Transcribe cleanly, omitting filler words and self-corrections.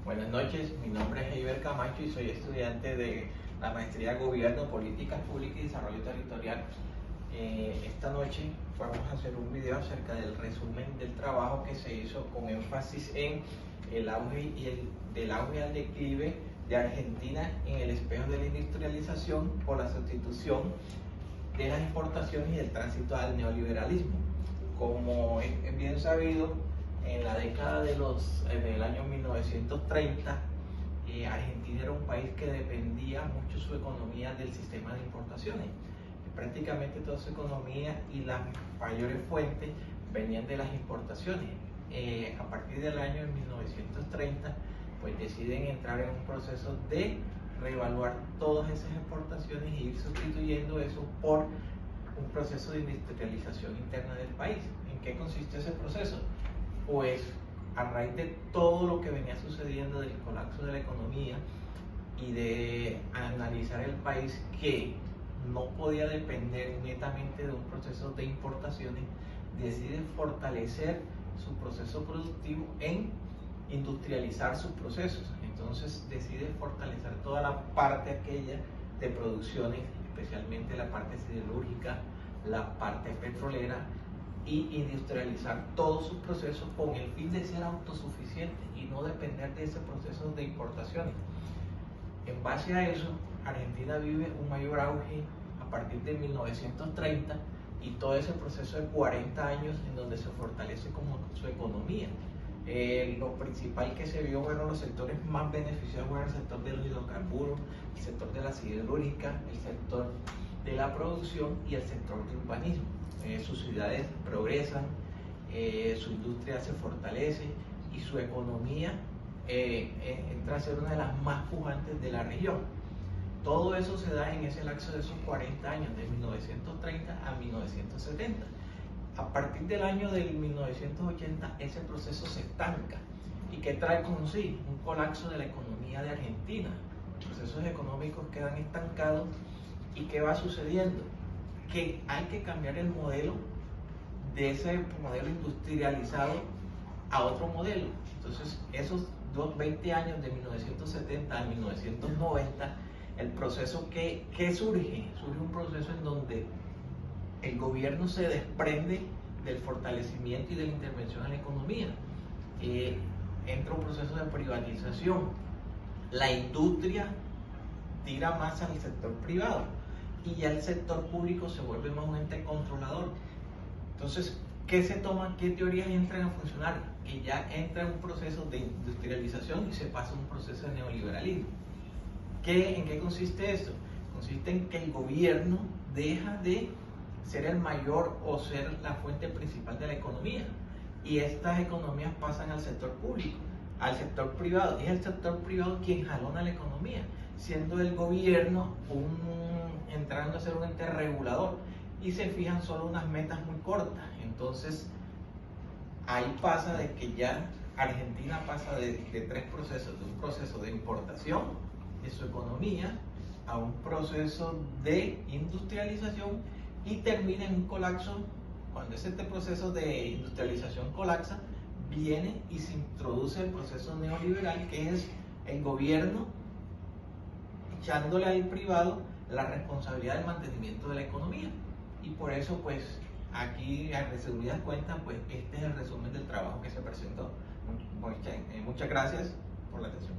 Buenas noches, mi nombre es Heiber Camacho y soy estudiante de la Maestría de Gobierno, Políticas Públicas y Desarrollo Territorial. Esta noche vamos a hacer un video acerca del resumen del trabajo que se hizo con énfasis en el auge al declive de Argentina en el espejo de la industrialización por la sustitución de las exportaciones y del tránsito al neoliberalismo. Como es bien sabido, en la década del año 1930, Argentina era un país que dependía mucho su economía del sistema de importaciones. Prácticamente toda su economía y las mayores fuentes venían de las importaciones. A partir del año 1930, pues deciden entrar en un proceso de reevaluar todas esas exportaciones e ir sustituyendo eso por un proceso de industrialización interna del país. ¿En qué consiste ese proceso? Pues a raíz de todo lo que venía sucediendo del colapso de la economía y de analizar el país que no podía depender netamente de un proceso de importaciones, deciden fortalecer su proceso productivo en industrializar sus procesos. Entonces deciden fortalecer toda la parte aquella de producciones, especialmente la parte siderúrgica, la parte petrolera, y industrializar todos sus procesos con el fin de ser autosuficientes y no depender de ese proceso de importaciones. En base a eso, Argentina vive un mayor auge a partir de 1930 y todo ese proceso de 40 años en donde se fortalece como su economía. Lo principal que se vio, bueno, los sectores más beneficiados fueron el sector de los hidrocarburos, el sector de la siderúrgica, el sector de la producción y el sector de urbanismo. Sus ciudades progresan, su industria se fortalece y su economía entra a ser una de las más pujantes de la región. Todo eso se da en ese lapso de esos 40 años, de 1930 a 1970. A partir del año del 1980, ese proceso se estanca. ¿Y qué trae consigo? Un colapso de la economía de Argentina. Los procesos económicos quedan estancados. ¿Y qué va sucediendo? Que hay que cambiar el modelo de ese modelo industrializado a otro modelo. Entonces, esos 20 años de 1970 a 1990, el proceso que surge un proceso en donde el gobierno se desprende del fortalecimiento y de la intervención en la economía. Entra un proceso de privatización. La industria tira más al sector privado y ya el sector público se vuelve más un ente controlador. Entonces, ¿qué se toma? ¿Qué teorías entran a funcionar? Que ya entra en un proceso de industrialización y se pasa a un proceso de neoliberalismo. ¿En qué consiste esto? Consiste en que el gobierno deja de ser el mayor o ser la fuente principal de la economía y estas economías pasan al sector público, al sector privado. Es el sector privado quien jalona la economía, siendo el gobierno entrando a ser un ente regulador y se fijan solo unas metas muy cortas. Entonces ahí pasa de que ya Argentina pasa de tres procesos: de un proceso de importación de su economía a un proceso de industrialización y termina en un colapso. Cuando este proceso de industrialización colapsa, viene y se introduce el proceso neoliberal, que es el gobierno echándole al privado la responsabilidad del mantenimiento de la economía. Y por eso, pues, aquí, a resumidas cuentas, pues, este es el resumen del trabajo que se presentó. Muchas gracias por la atención.